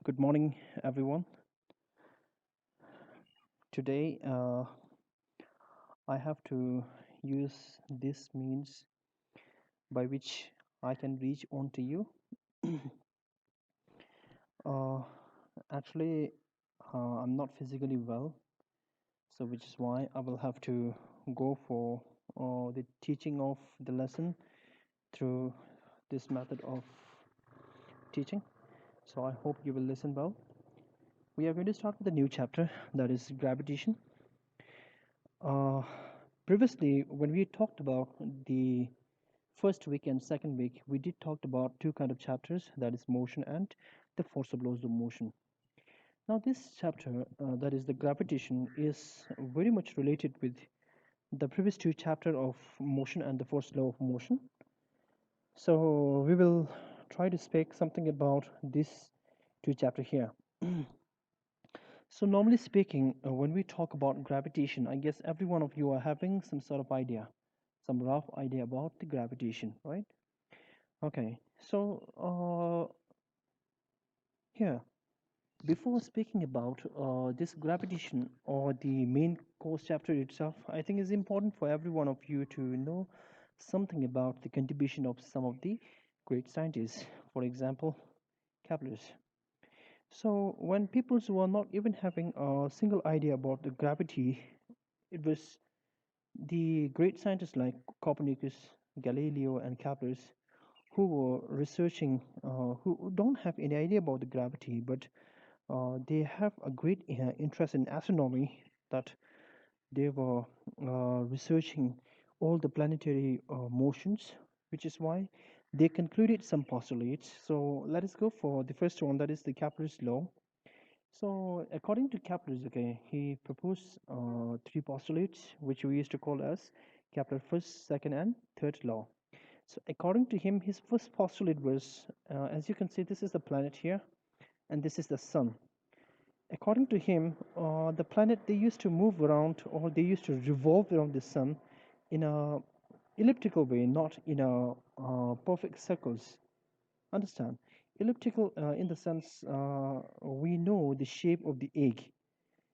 Good morning, everyone. Today, I have to use this means by which I can reach on to you. uh, actually, I'm not physically well, so which is why I will have to go for the teaching of the lesson through this method of teaching. So I hope you will listen well. We are going to start with a new chapter, that is gravitation. Uh, Previously, when we talked about the first week and second week, we did talk about two kind of chapters, that is motion and the force of laws of motion. Now this chapter, that is the gravitation, is very much related with the previous two chapter of motion and the force law of motion. So we will try to speak something about this two chapter here. So normally speaking, when we talk about gravitation, I guess every one of you are having some sort of idea, some rough idea about the gravitation, right? Okay, so here, before speaking about this gravitation or the main course chapter itself, I think it's important for every one of you to know something about the contribution of some of the great scientists. For example, Kepler. So when people were not even having a single idea about the gravity, it was the great scientists like Copernicus, Galileo, and Kepler who were researching, who don't have any idea about the gravity, but they have a great interest in astronomy, that they were researching all the planetary motions, which is why they concluded some postulates. So let us go for the first one, that is the Kepler's law. So according to Kepler, okay, he proposed three postulates, which we used to call as Kepler first, second, and third law. So according to him, his first postulate was, as you can see, this is the planet here, and this is the sun. According to him, the planet, they used to move around, or they used to revolve around the sun in a elliptical way, not in a perfect circles. Understand? Elliptical in the sense, we know the shape of the egg.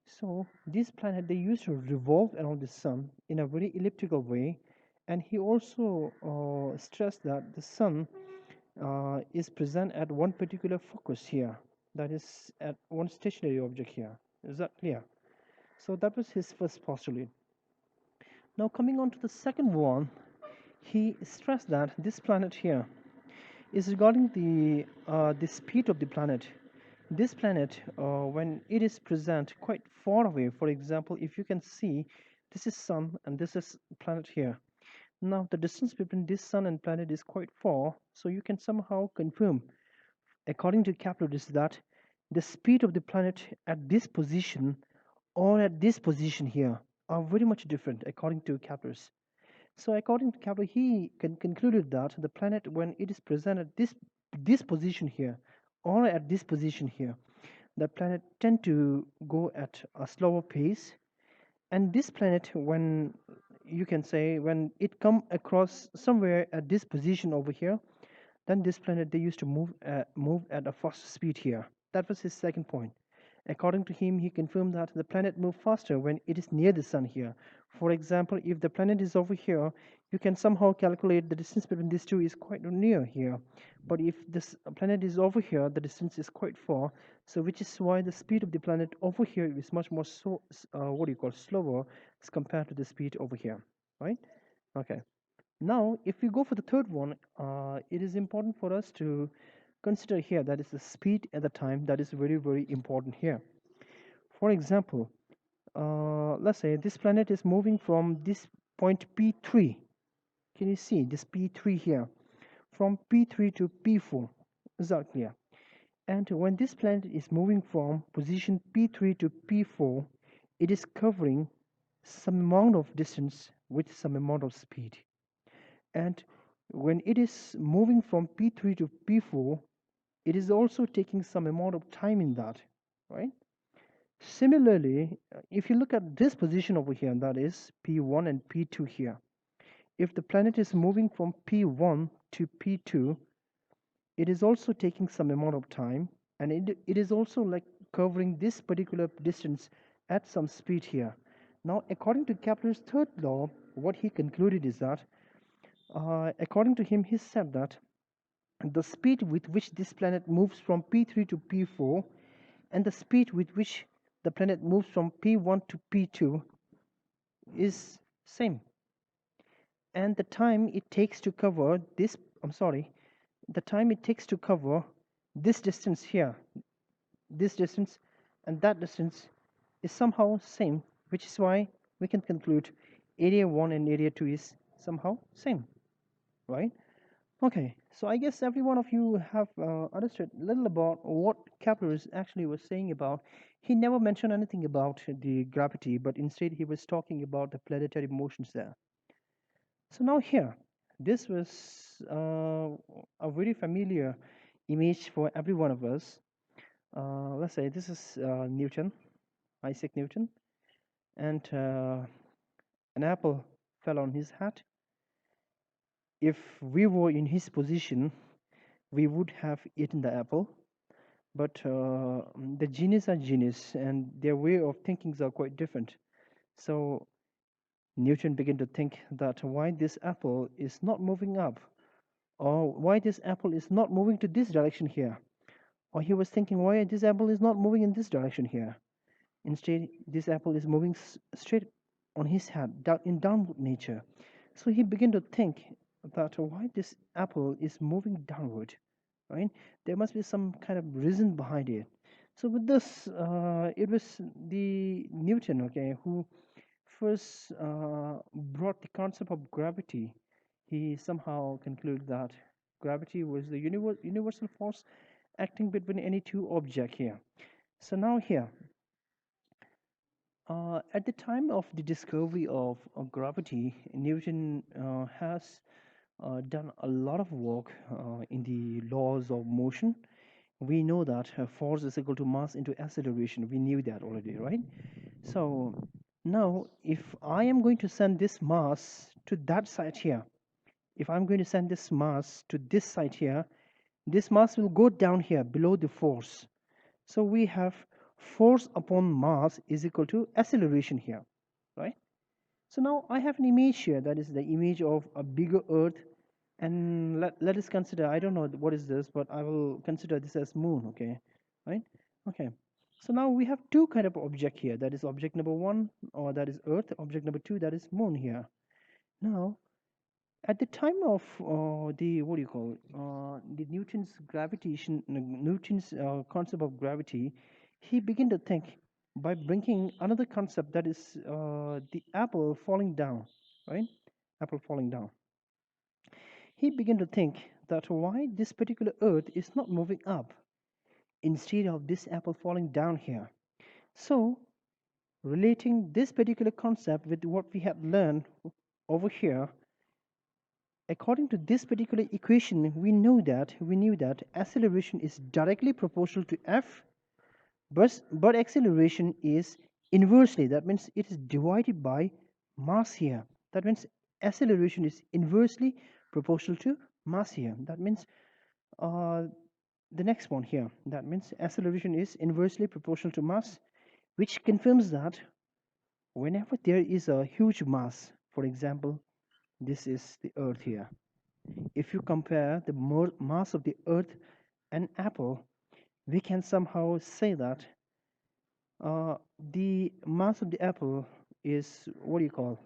So this planet, they used to revolve around the sun in a very elliptical way, and he also stressed that the sun is present at one particular focus here, that is at one stationary object here. Is that clear? So that was his first postulate. Now coming on to the second one, he stressed that this planet here is regarding the speed of the planet. This planet, when it is present quite far away, for example, if you can see, this is sun and this is planet here. Now the distance between this sun and planet is quite far, so you can somehow confirm, according to Kepler, is that the speed of the planet at this position or at this position here are very much different according to Kepler's. So according to Kepler, he concluded that the planet, when it is present at this position here or at this position here, the planet tend to go at a slower pace, and this planet, when you can say, when it come across somewhere at this position over here, then this planet, they used to move at a faster speed here. That was his second point. According to him, he confirmed that the planet moves faster when it is near the sun here. For example, if the planet is over here, you can somehow calculate the distance between these two is quite near here. But if this planet is over here, the distance is quite far. So which is why the speed of the planet over here is much more what do you call, slower as compared to the speed over here, right? Okay. Now, if we go for the third one, it is important for us to consider here, that is the speed at the time. That is very, very important here. For example, let's say this planet is moving from this point P3. Can you see this P3 here? From P3 to P4. Is that clear? And when this planet is moving from position P3 to P4, it is covering some amount of distance with some amount of speed. And when it is moving from P3 to P4, it is also taking some amount of time in that, right? Similarly, if you look at this position over here, that is P1 and P2 here, if the planet is moving from P1 to P2, it is also taking some amount of time. and it is also like covering this particular distance at some speed here. Now, according to Kepler's third law, what he concluded is that, according to him, he said that the speed with which this planet moves from P3 to P4 and the speed with which the planet moves from P1 to P2 is same, and the time it takes to cover this, I'm sorry, the time it takes to cover this distance here, this distance and that distance is somehow same, which is why we can conclude area 1 and area 2 is somehow same, right? Okay, so I guess every one of you have understood a little about what Kepler is actually was saying about. He never mentioned anything about the gravity, but instead he was talking about the planetary motions there. So now here, this was a very familiar image for every one of us. Let's say this is Newton, Isaac Newton, and an apple fell on his head. If we were in his position, we would have eaten the apple. But the genies are genius, and their way of thinking are quite different. So Newton began to think that why this apple is not moving up, or why this apple is not moving to this direction here. Or he was thinking why this apple is not moving in this direction here. Instead, this apple is moving straight on his head, down in downward nature. So he began to think that why this apple is moving downward, right? There must be some kind of reason behind it. So with this, it was the Newton, okay, who first brought the concept of gravity. He somehow concluded that gravity was the universal force acting between any two objects here. So now here, at the time of the discovery of gravity, Newton has done a lot of work in the laws of motion. We know that force is equal to mass into acceleration. We knew that already, right? So now, if I am going to send this mass to that side here, if I'm going to send this mass to this side here, this mass will go down here below the force. So we have force upon mass is equal to acceleration here, right? So now I have an image here, that is the image of a bigger earth, and let us consider, I don't know what is this, but I will consider this as moon, okay, right? Okay, so now we have two kind of object here, that is object number one, or that is earth, object number two, that is moon here. Now at the time of the what do you call it, the Newton's concept of gravity, he began to think by bringing another concept, that is the apple falling down, right? Apple falling down. He began to think that why this particular earth is not moving up instead of this apple falling down here. So relating this particular concept with what we had learned over here, according to this particular equation, we knew that acceleration is directly proportional to f, but acceleration is inversely. That means it is divided by mass here. That means acceleration is inversely proportional to mass here. That means the next one here. That means acceleration is inversely proportional to mass, which confirms that whenever there is a huge mass, for example, this is the Earth here. If you compare the mass of the Earth and apple, we can somehow say that the mass of the apple is what do you call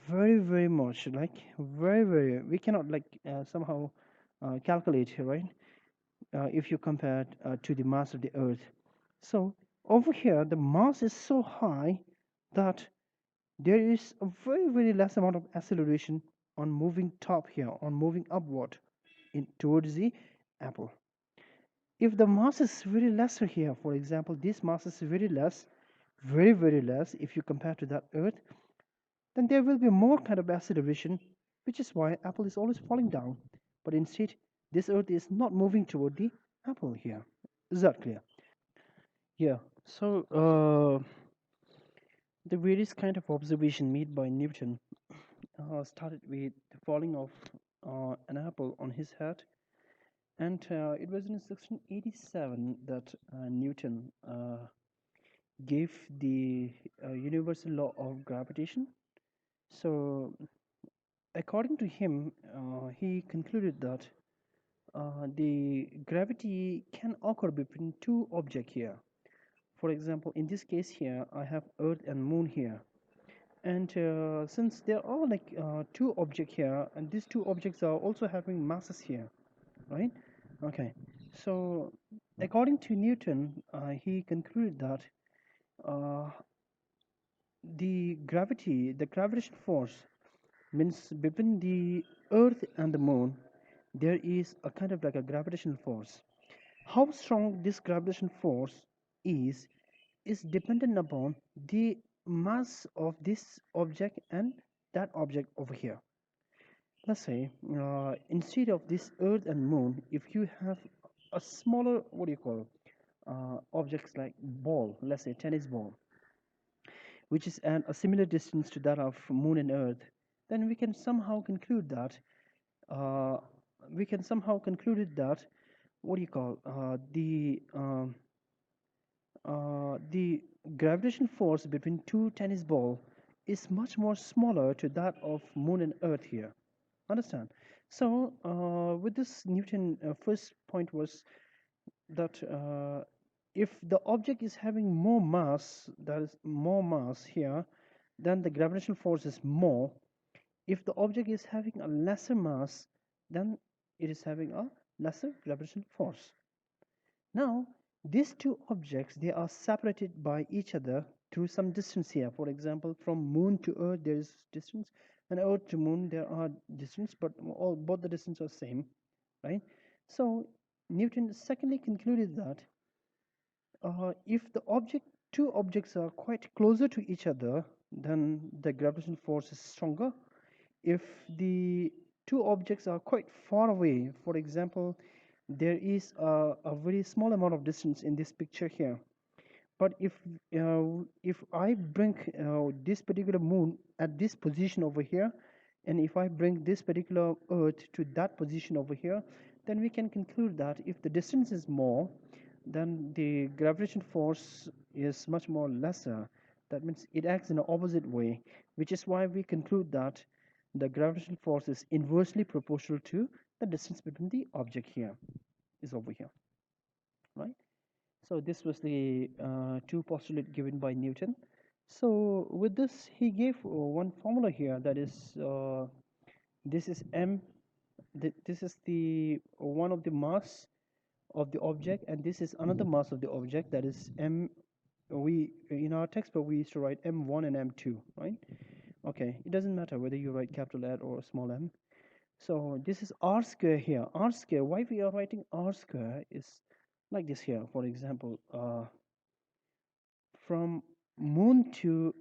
very much like very we cannot like somehow calculate, right? If you compare it to the mass of the Earth. So over here, the mass is so high that there is a very less amount of acceleration on moving top here, on moving upward in towards the apple. If the mass is very lesser here, for example, this mass is very less, very less if you compare to that Earth, then there will be more kind of acceleration, which is why apple is always falling down. But instead, this Earth is not moving toward the apple here. Is that clear? Yeah. So the various kind of observation made by Newton started with the falling of an apple on his head, And it was in 1687 that Newton gave the universal law of gravitation. So, according to him, he concluded that the gravity can occur between two objects here. For example, in this case here, I have Earth and Moon here. And since there are like two objects here, and these two objects are also having masses here, right? Okay. So, according to Newton, he concluded that uh, the gravitation force means between the Earth and the Moon, there is a kind of like a gravitational force. How strong this gravitational force is is dependent upon the mass of this object and that object over here. Let's say instead of this Earth and Moon, if you have a smaller, what do you call, objects like ball, let's say tennis ball, which is at a similar distance to that of Moon and Earth, then we can somehow conclude that uh, what do you call the gravitational force between two tennis ball is much more smaller to that of Moon and Earth here. Understand? So with this Newton first point was that if the object is having more mass, that is more mass here, then the gravitational force is more. If the object is having a lesser mass, then it is having a lesser gravitational force. Now, these two objects, they are separated by each other through some distance here. For example, from Moon to Earth, there is distance, and Earth to Moon, there are distance, but both the distance are same, right? So, Newton secondly concluded that if the two objects are quite closer to each other, then the gravitational force is stronger. If the two objects are quite far away, for example, there is a very small amount of distance in this picture here, but if I bring this particular moon at this position over here, and if I bring this particular Earth to that position over here, then we can conclude that if the distance is more, then the gravitation force is much more lesser. That means it acts in an opposite way, which is why we conclude that the gravitational force is inversely proportional to the distance between the object here is over here, right? So this was the two postulate given by Newton. So with this, he gave one formula here, that is this is m. This is the one of the mass of the object, and this is another mass of the object, that is m. We in our textbook we used to write m1 and m2, right? Okay, it doesn't matter whether you write capital R or small m. So this is r square here. R square. Why we are writing r square is like this here. For example, from Moon to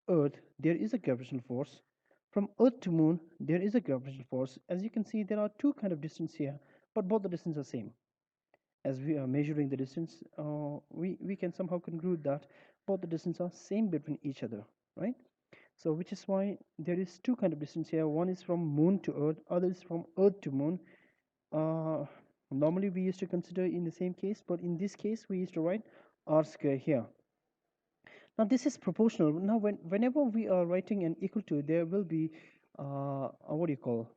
Earth, there is a gravitational force. From Earth to Moon, there is a gravitational force. As you can see, there are two kind of distance here, but both the distance are same. As we are measuring the distance, we can somehow conclude that both the distance are same between each other, right? So which is why there is two kind of distance here. One is from Moon to Earth, other is from Earth to Moon. Uh, Normally we used to consider in the same case, but in this case we used to write r square here. Now this is proportional. Now whenever we are writing an equal to, there will be what do you call?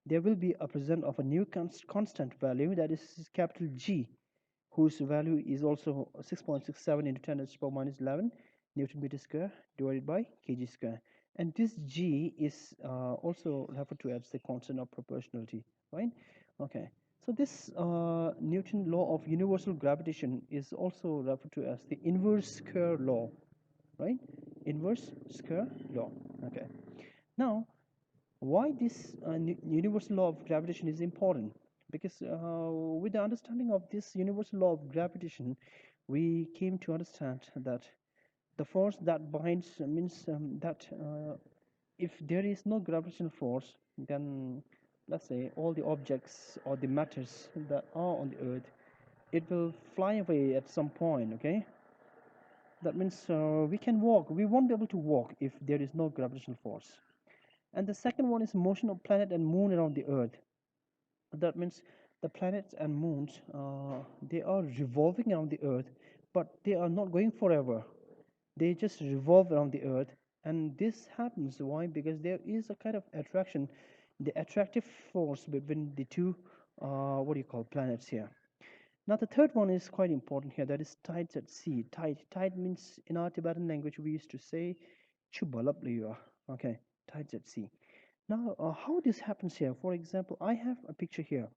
There will be a present of a new constant value, that is capital G, whose value is also 6.67 into 10 to the power minus 11 Newton meter square divided by kg square. And this G is also referred to as the constant of proportionality, right? Okay. So this Newton law of universal gravitation is also referred to as the inverse square law, right? Inverse square law. Okay. Now, why this universal law of gravitation is important? Because with the understanding of this universal law of gravitation, we came to understand that the force that binds means that if there is no gravitational force, then let's say all the objects or the matters that are on the earth, it will fly away at some point. Okay, that means we can walk, we won't be able to walk if there is no gravitational force. And the second one is motion of planet and moon around the earth. That means the planets and moons, they are revolving around the Earth, but they are not going forever. They just revolve around the Earth, and this happens. Why? Because there is a kind of attraction, the attractive force between the two, what do you call, planets here. Now the third one is quite important here. That is tides at sea. Tide means in our Tibetan language we used to say "chubalapliya." Okay, tides at sea. Now, how this happens here? For example, I have a picture here.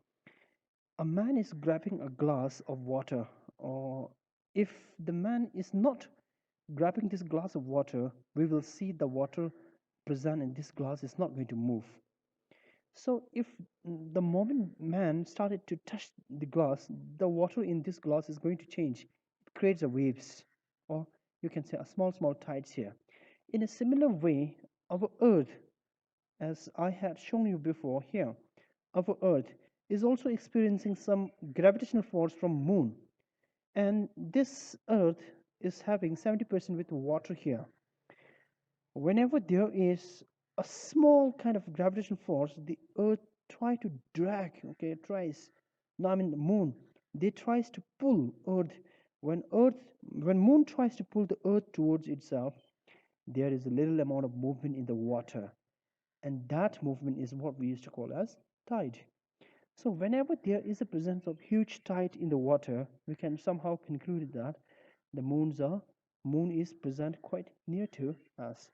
A man is grabbing a glass of water, or if the man is not grabbing this glass of water, we will see the water present in this glass is not going to move. So if the moment man started to touch the glass, the water in this glass is going to change. It creates a waves, or you can say a small tides here. In a similar way, our earth, as I had shown you before here, our earth is also experiencing some gravitational force from moon, and this earth is having 70% with water here. Whenever there is a small kind of gravitational force, the earth try to drag, okay, tries, no, I mean the moon, they tries to pull earth. When moon tries to pull the earth towards itself, there is a little amount of movement in the water, and that movement is what we used to call as tide. So whenever there is a presence of huge tide in the water, we can somehow conclude that the moon is present quite near to us.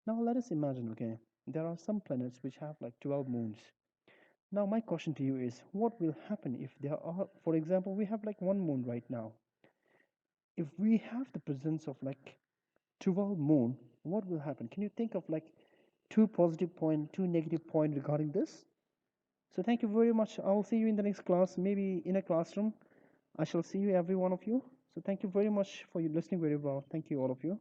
Now let us imagine, okay, there are some planets which have like 12 moons. Now my question to you is, what will happen if there are, for example, we have like one moon right now. If we have the presence of like 12 moon, what will happen? Can you think of like two positive point, two negative point regarding this? So thank you very much. I will see you in the next class, maybe in a classroom. I shall see you, every one of you. So thank you very much for your listening very well. Thank you, all of you.